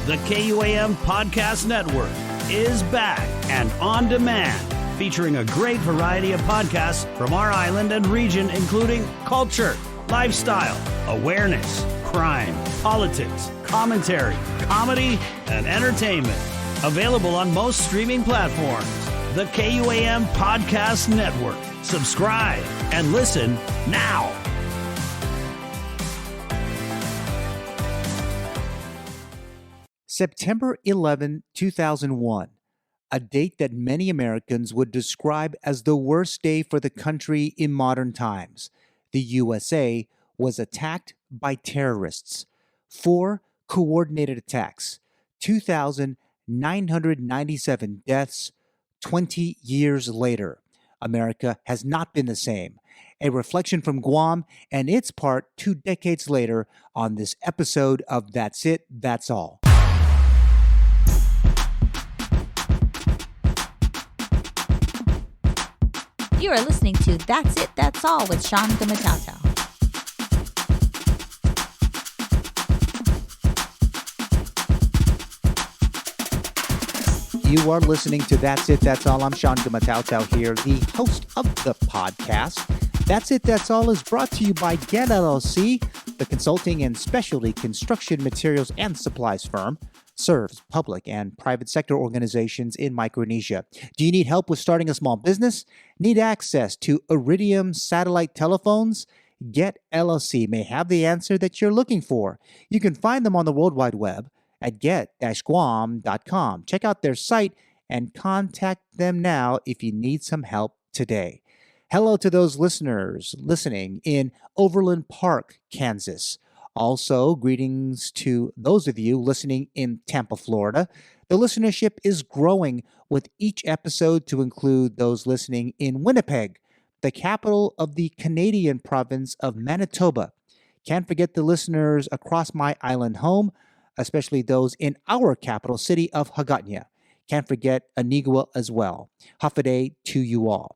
The KUAM Podcast Network is back and on demand, featuring a great variety of podcasts from our island and region, including culture, lifestyle, awareness, crime, politics, commentary, comedy, and entertainment. Available on most streaming platforms. The KUAM Podcast Network. Subscribe and listen now. September 11, 2001, a date that many Americans would describe as the worst day for the country in modern times. The USA was attacked by terrorists. 4 coordinated attacks, 2,997 deaths. 20 years later, America has not been the same. A reflection from Guam and its part 2 decades later on this episode of That's It, That's All. You are listening to That's It, That's All with Sean Gumataotao. You are listening to That's It, That's All. I'm Sean Gumataotao here, the host of the podcast. That's It, That's All is brought to you by Get LLC, the consulting and specialty construction materials and supplies firm. Serves public and private sector organizations in Micronesia. Do you need help with starting a small business? Need access to Iridium satellite telephones? Get LLC may have the answer that you're looking for. You can find them on the World Wide Web at get-guam.com. Check out their site and contact them now if you need some help today. Hello to those listeners listening in Overland Park, Kansas. Also, greetings to those of you listening in Tampa, Florida. The listenership is growing with each episode to include those listening in Winnipeg, the capital of the Canadian province of Manitoba. Can't forget the listeners across my island home, especially those in our capital city of Hagåtña. Can't forget Anigua as well. Hafaday to you all.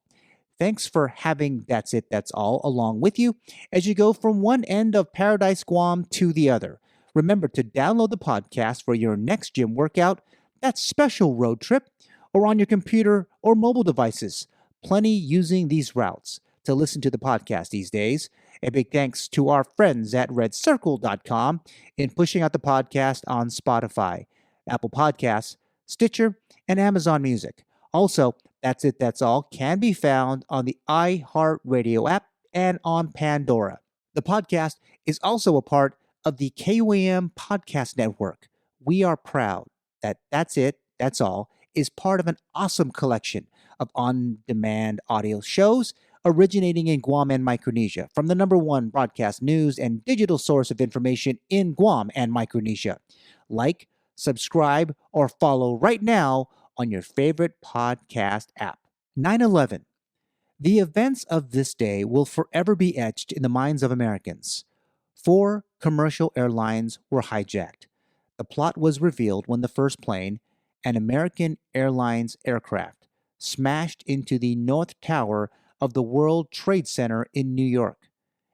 Thanks for having That's It, That's All along with you as you go from one end of Paradise, Guam to the other. Remember to download the podcast for your next gym workout, that special road trip, or on your computer or mobile devices. Plenty using these routes to listen to the podcast these days. A big thanks to our friends at redcircle.com in pushing out the podcast on Spotify, Apple Podcasts, Stitcher, and Amazon Music. Also, That's It, That's All can be found on the iHeartRadio app and on Pandora. The podcast is also a part of the KUAM Podcast Network. We are proud that That's It, That's All is part of an awesome collection of on-demand audio shows originating in Guam and Micronesia from the #1 broadcast news and digital source of information in Guam and Micronesia. Like, subscribe, or follow right now on your favorite podcast app. 9/11. The events of this day will forever be etched in the minds of Americans. 4 commercial airlines were hijacked. The plot was revealed when the first plane, an American Airlines aircraft, smashed into the North Tower of the World Trade Center in New York.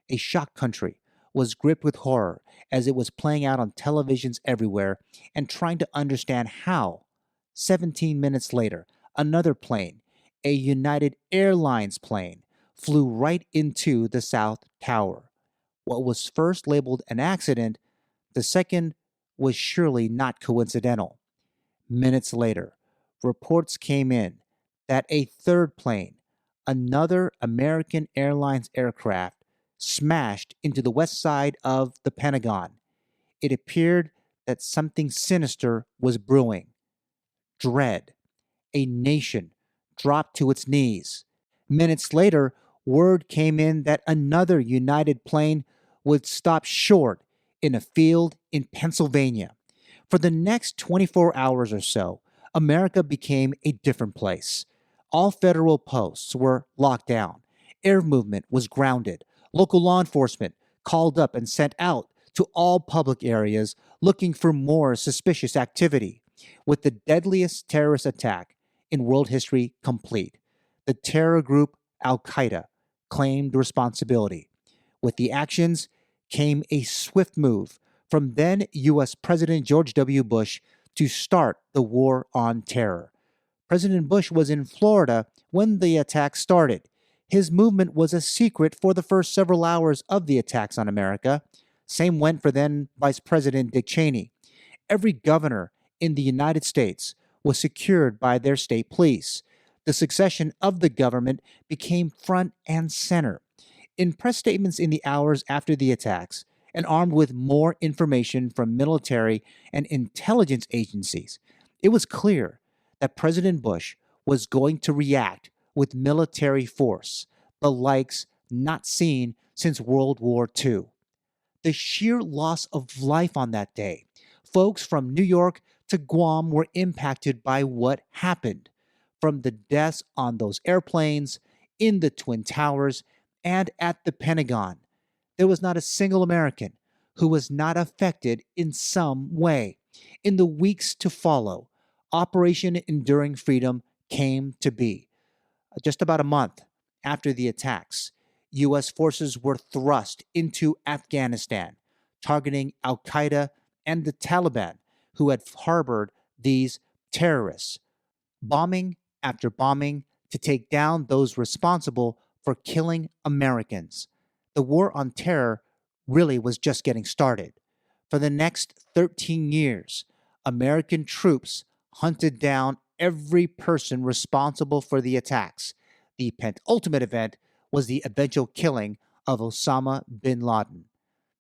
A shocked country was gripped with horror as it was playing out on televisions everywhere and trying to understand how. 17 minutes later, another plane, a United Airlines plane, flew right into the South Tower. What was first labeled an accident, the second was surely not coincidental. Minutes later, reports came in that a third plane, another American Airlines aircraft, smashed into the west side of the Pentagon. It appeared that something sinister was brewing. Dread. A nation dropped to its knees. Minutes later, word came in that another United plane would stop short in a field in Pennsylvania. For the next 24 hours or so, America became a different place. All federal posts were locked down. Air movement was grounded. Local law enforcement called up and sent out to all public areas looking for more suspicious activity. With the deadliest terrorist attack in world history complete, the terror group Al-Qaeda claimed responsibility. With the actions came a swift move from then U.S. President George W. Bush to start the War on Terror. President Bush was in Florida when the attack started. His movement was a secret for the first several hours of the attacks on America. Same went for then Vice President Dick Cheney. Every governor in the United States was secured by their state police. The succession of the government became front and center. In press statements in the hours after the attacks, and armed with more information from military and intelligence agencies, it was clear that President Bush was going to react with military force, the likes not seen since World War II. The sheer loss of life on that day. Folks from New York to Guam were impacted by what happened, from the deaths on those airplanes, in the Twin Towers, and at the Pentagon. There was not a single American who was not affected in some way. In the weeks to follow, Operation Enduring Freedom came to be. Just about a month after the attacks, U.S. forces were thrust into Afghanistan, targeting Al-Qaeda and the Taliban, who had harbored these terrorists. Bombing after bombing to take down those responsible for killing Americans. The war on terror really was just getting started. For the next 13 years, American troops hunted down every person responsible for the attacks. The penultimate event was the eventual killing of Osama bin Laden.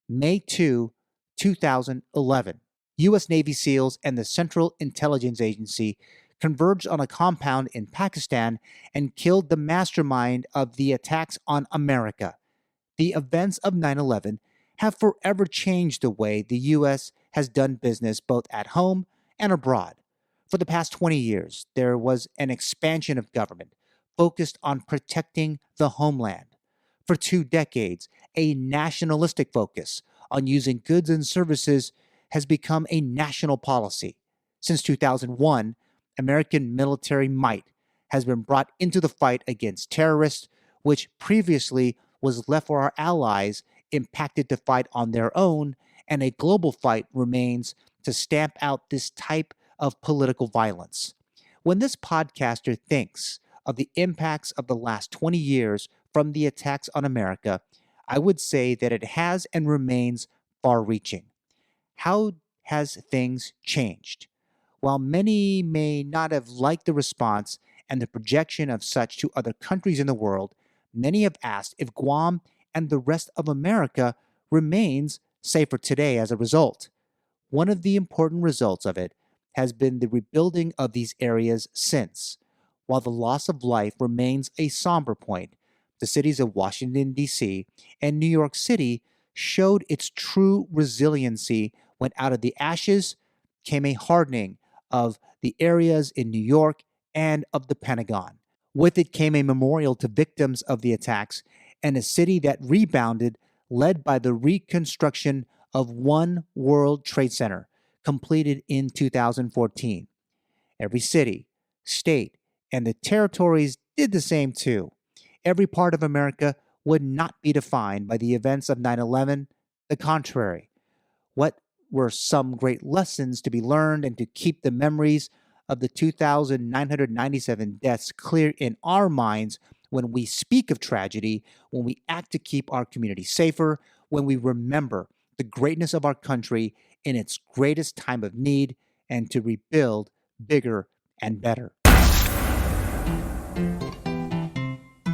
May 2, 2011, U.S. Navy SEALs and the Central Intelligence Agency converged on a compound in Pakistan and killed the mastermind of the attacks on America. The events of 9/11 have forever changed the way the U.S. has done business both at home and abroad. For the past 20 years, there was an expansion of government focused on protecting the homeland. For 2 decades, a nationalistic focus on using goods and services has become a national policy. Since 2001, American military might has been brought into the fight against terrorists, which previously was left for our allies impacted to fight on their own, and a global fight remains to stamp out this type of political violence. When this podcaster thinks of the impacts of the last 20 years from the attacks on America, I would say that it has and remains far-reaching. How has things changed? While many may not have liked the response and the projection of such to other countries in the world, many have asked if Guam and the rest of America remains safer today as a result. One of the important results of it has been the rebuilding of these areas since. While the loss of life remains a somber point, the cities of Washington, D.C. and New York City showed its true resiliency when out of the ashes came a hardening of the areas in New York and of the Pentagon. With it came a memorial to victims of the attacks and a city that rebounded, led by the reconstruction of One World Trade Center, completed in 2014. Every city, state, and the territories did the same too. Every part of America would not be defined by the events of 9/11. The contrary. What were some great lessons to be learned and to keep the memories of the 2,997 deaths clear in our minds when we speak of tragedy, when we act to keep our community safer, when we remember the greatness of our country in its greatest time of need, and to rebuild bigger and better.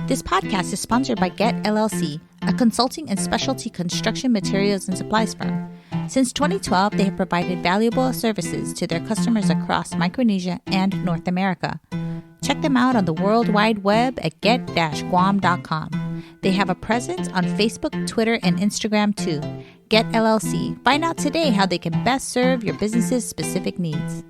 This podcast is sponsored by Get LLC, a consulting and specialty construction materials and supplies firm. Since 2012, they have provided valuable services to their customers across Micronesia and North America. Check them out on the World Wide Web at get-guam.com. They have a presence on Facebook, Twitter, and Instagram too. Get LLC. Find out today how they can best serve your business's specific needs.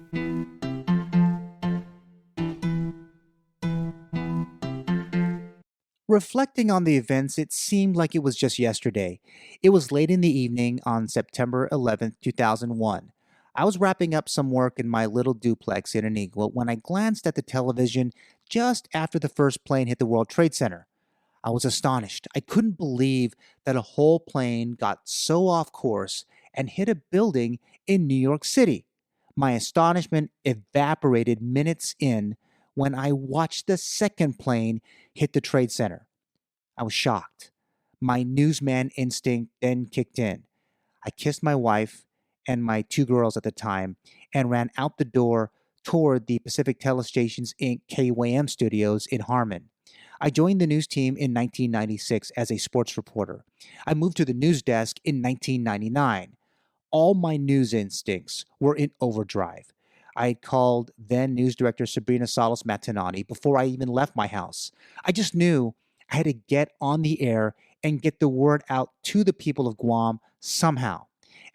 Reflecting on the events, it seemed like it was just yesterday. It was late in the evening on September 11th, 2001. I was wrapping up some work in my little duplex in Antigua when I glanced at the television just after the first plane hit the World Trade Center. I was astonished. I couldn't believe that a whole plane got so off course and hit a building in New York City. My astonishment evaporated minutes in when I watched the second plane hit the Trade Center. I was shocked. My newsman instinct then kicked in. I kissed my wife and my two girls at the time and ran out the door toward the Pacific Telestations Inc. KYM studios in Harmon. I joined the news team in 1996 as a sports reporter. I moved to the news desk in 1999. All my news instincts were in overdrive. I had called then news director Sabrina Salas Matinani before I even left my house. I just knew I had to get on the air and get the word out to the people of Guam somehow.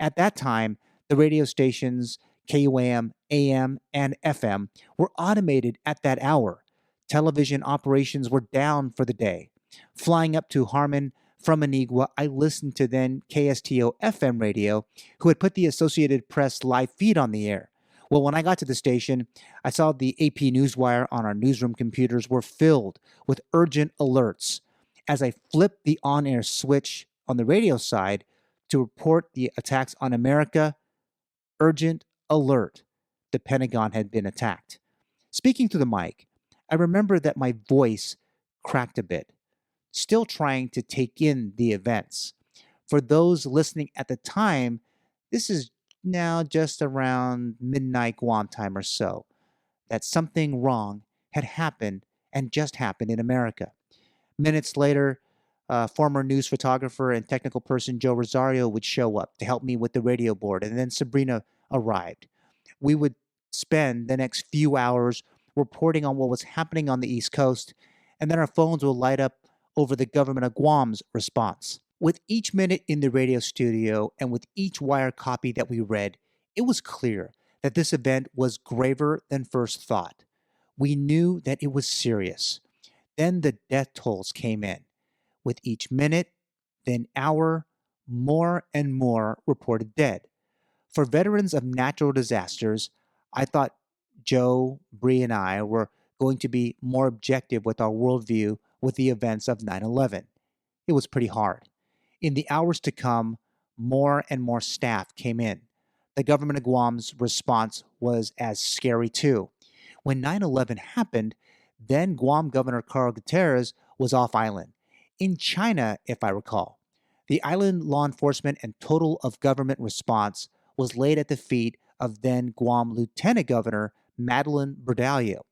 At that time, the radio stations, KUAM, AM, and FM, were automated at that hour. Television operations were down for the day. Flying up to Harmon from Anigua, I listened to then KSTO FM radio, who had put the Associated Press live feed on the air. Well, when I got to the station, I saw the AP Newswire on our newsroom computers were filled with urgent alerts. As I flipped the on-air switch on the radio side to report the attacks on America, urgent alert, the Pentagon had been attacked. Speaking through the mic, I remember that my voice cracked a bit, still trying to take in the events. For those listening at the time, this is now just around midnight Guam time or so, that something wrong had happened and just happened in America. Minutes later, former news photographer and technical person Joe Rosario would show up to help me with the radio board, and then Sabrina arrived. We would spend the next few hours reporting on what was happening on the East Coast, and then our phones would light up over the government of Guam's response. With each minute in the radio studio and with each wire copy that we read, it was clear that this event was graver than first thought. We knew that it was serious. Then the death tolls came in. With each minute, then hour, more and more reported dead. For veterans of natural disasters, I thought Joe, Bree, and I were going to be more objective with our worldview with the events of 9/11. It was pretty hard. In the hours to come, more and more staff came in. The government of Guam's response was as scary too. When 9/11 happened, then Guam Governor Carl Gutierrez was off island, in China, if I recall. The island law enforcement and total of government response was laid at the feet of then Guam Lieutenant Governor Madeline Berdallo.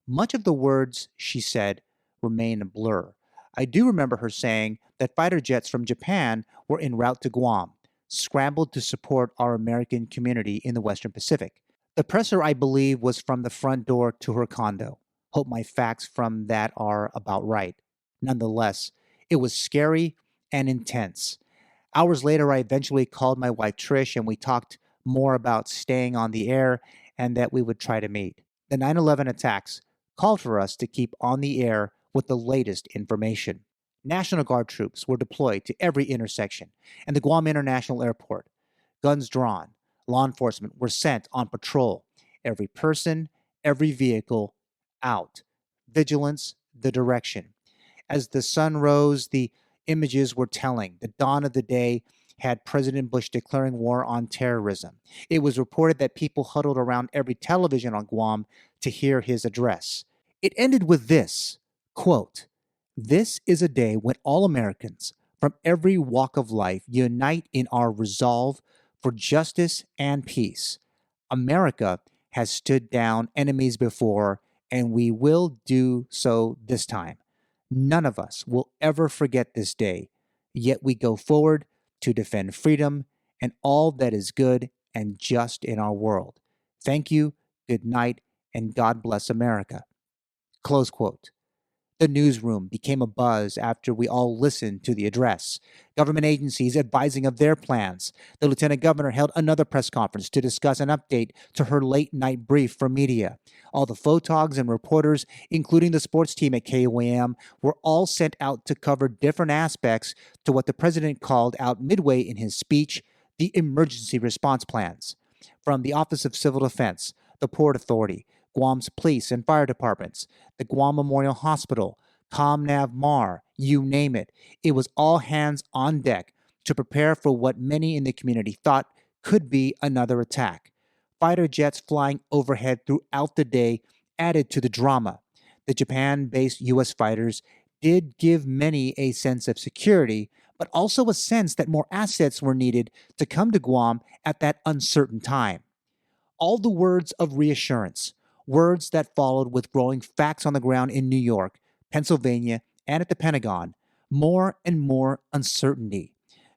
Much of the words she said remain a blur. I do remember her saying that fighter jets from Japan were en route to Guam, scrambled to support our American community in the Western Pacific. The presser, I believe, was from the front door to her condo. Hope my facts from that are about right. Nonetheless, it was scary and intense. Hours later, I eventually called my wife Trish and we talked more about staying on the air and that we would try to meet. The 9/11 attacks called for us to keep on the air with the latest information. National Guard troops were deployed to every intersection and the Guam International Airport. Guns drawn, law enforcement were sent on patrol. Every person, every vehicle, out. Vigilance, the direction. As the sun rose, the images were telling. The dawn of the day had President Bush declaring war on terrorism. It was reported that people huddled around every television on Guam to hear his address. It ended with this, quote, "This is a day when all Americans from every walk of life unite in our resolve for justice and peace. America has stood down enemies before, and we will do so this time. None of us will ever forget this day, yet we go forward to defend freedom and all that is good and just in our world. Thank you, good night, and God bless America." Close quote. The newsroom became a buzz after we all listened to the address. Government agencies advising of their plans. The Lieutenant Governor held another press conference to discuss an update to her late-night brief for media. All the photogs and reporters, including the sports team at KOAM, were all sent out to cover different aspects to what the president called out midway in his speech, the emergency response plans. From the Office of Civil Defense, the Port Authority, Guam's police and fire departments, the Guam Memorial Hospital, ComNav Mar, you name it. It was all hands on deck to prepare for what many in the community thought could be another attack. Fighter jets flying overhead throughout the day added to the drama. The Japan-based U.S. fighters did give many a sense of security, but also a sense that more assets were needed to come to Guam at that uncertain time. All the words of reassurance, words that followed with growing facts on the ground in New York, Pennsylvania, and at the Pentagon, more and more uncertainty.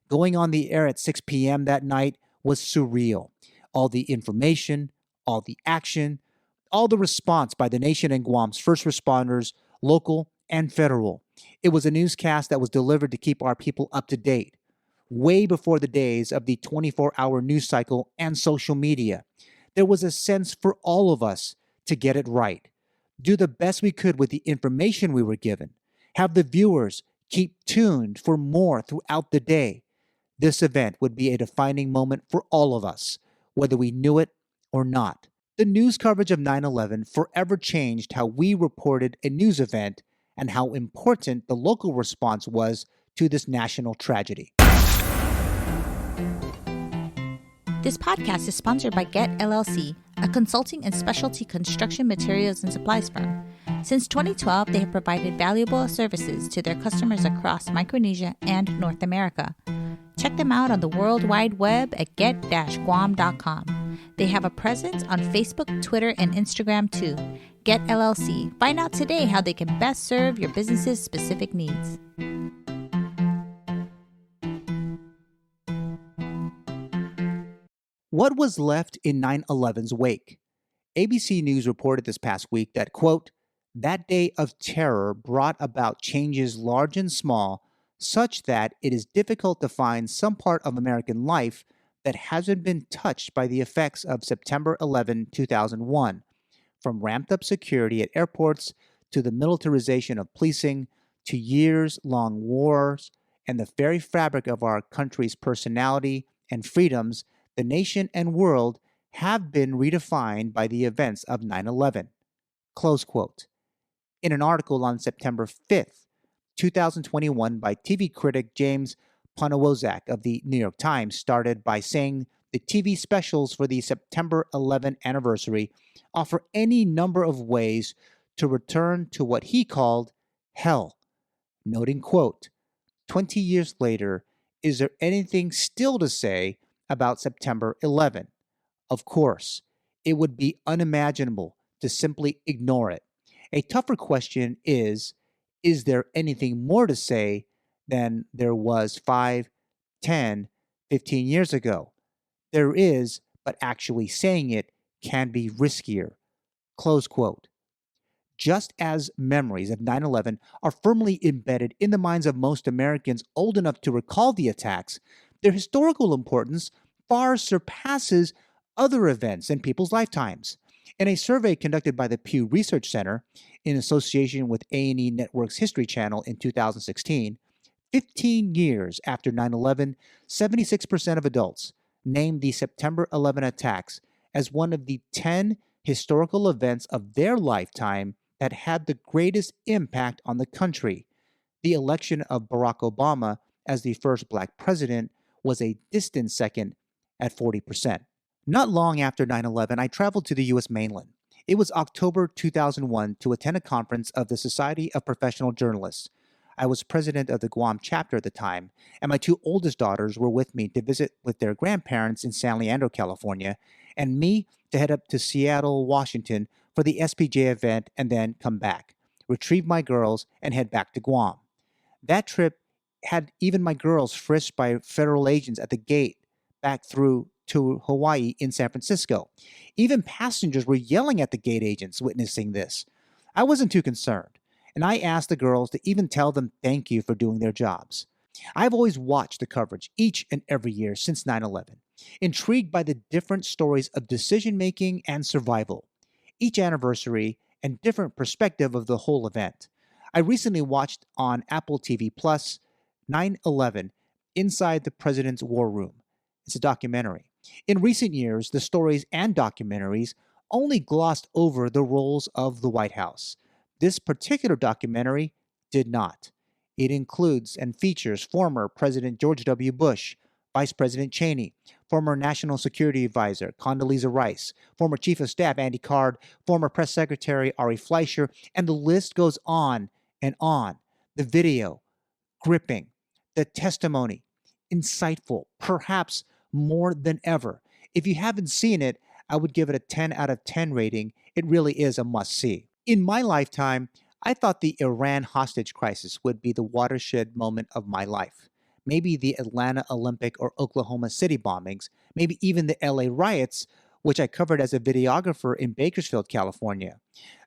Going on the air at 6 p.m. that night was surreal. All the information, all the action, all the response by the nation and Guam's first responders, local and federal. It was a newscast that was delivered to keep our people up to date, way before the days of the 24-hour news cycle and social media. There was a sense for all of us to get it right, do the best we could with the information we were given, have the viewers keep tuned for more throughout the day. This event would be a defining moment for all of us, whether we knew it or not. The news coverage of 9/11 forever changed how we reported a news event and how important the local response was to this national tragedy. This podcast is sponsored by Get LLC, a consulting and specialty construction materials and supplies firm. Since 2012, they have provided valuable services to their customers across Micronesia and North America. Check them out on the World Wide Web at get-guam.com. They have a presence on Facebook, Twitter, and Instagram too. Get LLC. Find out today how they can best serve your business's specific needs. What was left in 9/11's wake? ABC News reported this past week that, quote, that day of terror brought about changes large and small, such that it is difficult to find some part of American life that hasn't been touched by the effects of September 11, 2001, from ramped-up security at airports to the militarization of policing to years-long wars and the very fabric of our country's personality and freedoms. The nation and world have been redefined by the events of 9/11. Close quote. In an article on September 5th, 2021 by TV critic James Ponowozak of the New York Times started by saying the TV specials for the September 11 anniversary offer any number of ways to return to what he called hell, noting, quote, 20 years later, is there anything still to say about September 11? Of course, it would be unimaginable to simply ignore it. A tougher question is there anything more to say than there was 5, 10, 15 years ago? There is, but actually saying it can be riskier. Close quote. Just as memories of 9/11 are firmly embedded in the minds of most Americans old enough to recall the attacks, their historical importance far surpasses other events in people's lifetimes. In a survey conducted by the Pew Research Center in association with A&E Network's History Channel in 2016, 15 years after 9/11, 76% of adults named the September 11 attacks as one of the 10 historical events of their lifetime that had the greatest impact on the country. The election of Barack Obama as the first black president was a distant second at 40%. Not long after 9/11, I traveled to the U.S. mainland. It was October 2001 to attend a conference of the Society of Professional Journalists. I was president of the Guam chapter at the time, and my two oldest daughters were with me to visit with their grandparents in San Leandro, California, and me to head up to Seattle, Washington for the SPJ event and then come back, retrieve my girls, and head back to Guam. That trip had even my girls frisked by federal agents at the gate back through to Hawaii in San Francisco. Even passengers were yelling at the gate agents witnessing this. I wasn't too concerned, and I asked the girls to even tell them thank you for doing their jobs. I've always watched the coverage each and every year since 9/11, intrigued by the different stories of decision-making and survival, each anniversary and different perspective of the whole event. I recently watched on Apple TV Plus 9/11 Inside the President's War Room. It's a documentary. In recent years, the stories and documentaries only glossed over the roles of the White House. This particular documentary did not. It includes and features former President George W. Bush, Vice President Cheney, former National Security Advisor Condoleezza Rice, former Chief of Staff Andy Card, former Press Secretary Ari Fleischer, and the list goes on and on. The video, gripping, the testimony, insightful, perhaps more than ever. If you haven't seen it, I would give it a 10 out of 10 rating. It really is a must-see. In my lifetime, I thought the Iran hostage crisis would be the watershed moment of my life. Maybe the Atlanta Olympic or Oklahoma City bombings, maybe even the LA riots, which I covered as a videographer in Bakersfield, California.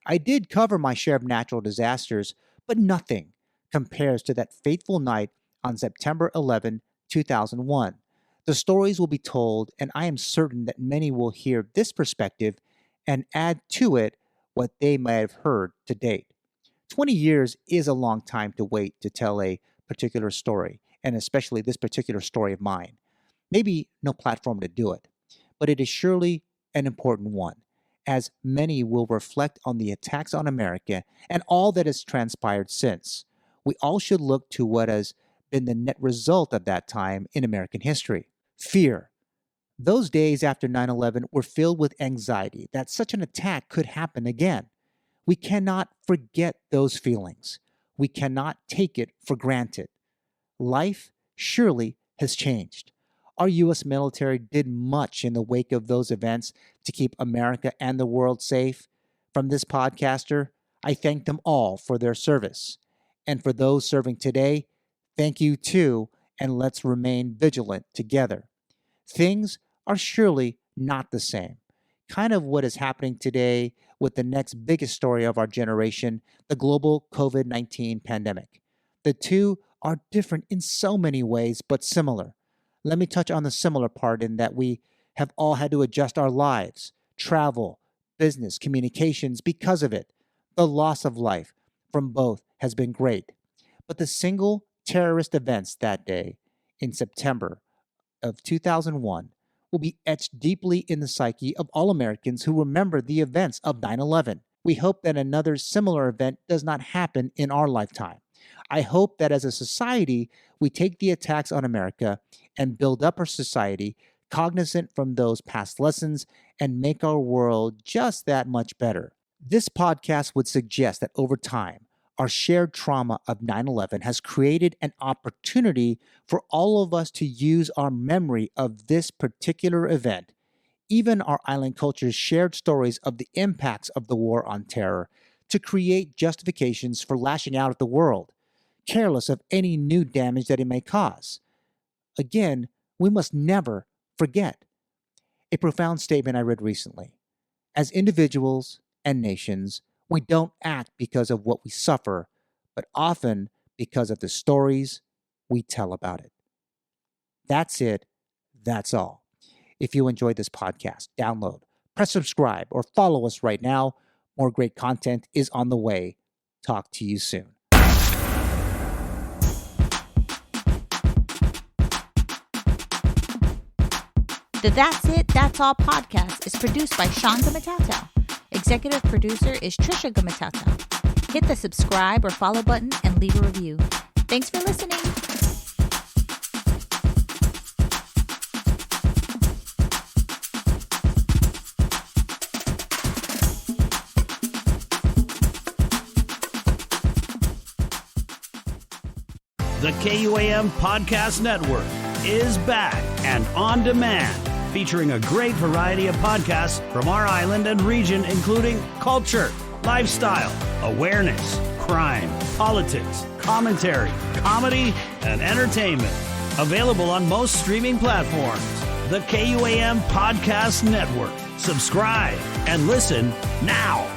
I did cover my share of natural disasters, but nothing compares to that fateful night on September 11, 2001. The stories will be told, and I am certain that many will hear this perspective and add to it what they may have heard to date. 20 years is a long time to wait to tell a particular story, and especially this particular story of mine. Maybe no platform to do it, but it is surely an important one, as many will reflect on the attacks on America and all that has transpired since. We all should look to what has been the net result of that time in American history. Fear. Those days after 9/11 were filled with anxiety that such an attack could happen again. We cannot forget those feelings. We cannot take it for granted. Life surely has changed. Our U.S. military did much in the wake of those events to keep America and the world safe. From this podcaster, I thank them all for their service. And for those serving today, thank you too, and let's remain vigilant together. Things are surely not the same. Kind of what is happening today with the next biggest story of our generation, the global COVID-19 pandemic. The two are different in so many ways, but similar. Let me touch on the similar part in that we have all had to adjust our lives, travel, business, communications because of it. The loss of life from both has been great. But the single terrorist events that day in September of 2001 will be etched deeply in the psyche of all Americans who remember the events of 9/11. We hope that another similar event does not happen in our lifetime. I hope that as a society, we take the attacks on America and build up our society, cognizant from those past lessons, and make our world just that much better. This podcast would suggest that over time, our shared trauma of 9/11 has created an opportunity for all of us to use our memory of this particular event, even our island culture's shared stories of the impacts of the war on terror, to create justifications for lashing out at the world, careless of any new damage that it may cause. Again, we must never forget. A profound statement I read recently. As individuals and nations, we don't act because of what we suffer, but often because of the stories we tell about it. That's it. That's all. If you enjoyed this podcast, download, press subscribe, or follow us right now. More great content is on the way. Talk to you soon. The That's It, That's All podcast is produced by Sean Gumataotao. Executive producer is Trisha Gumataotao. Hit the subscribe or follow button and leave a review. Thanks for listening. The KUAM Podcast Network is back and on demand, featuring a great variety of podcasts from our island and region, including culture, lifestyle, awareness, crime, politics, commentary, comedy, and entertainment. Available on most streaming platforms. The KUAM Podcast Network. Subscribe and listen now.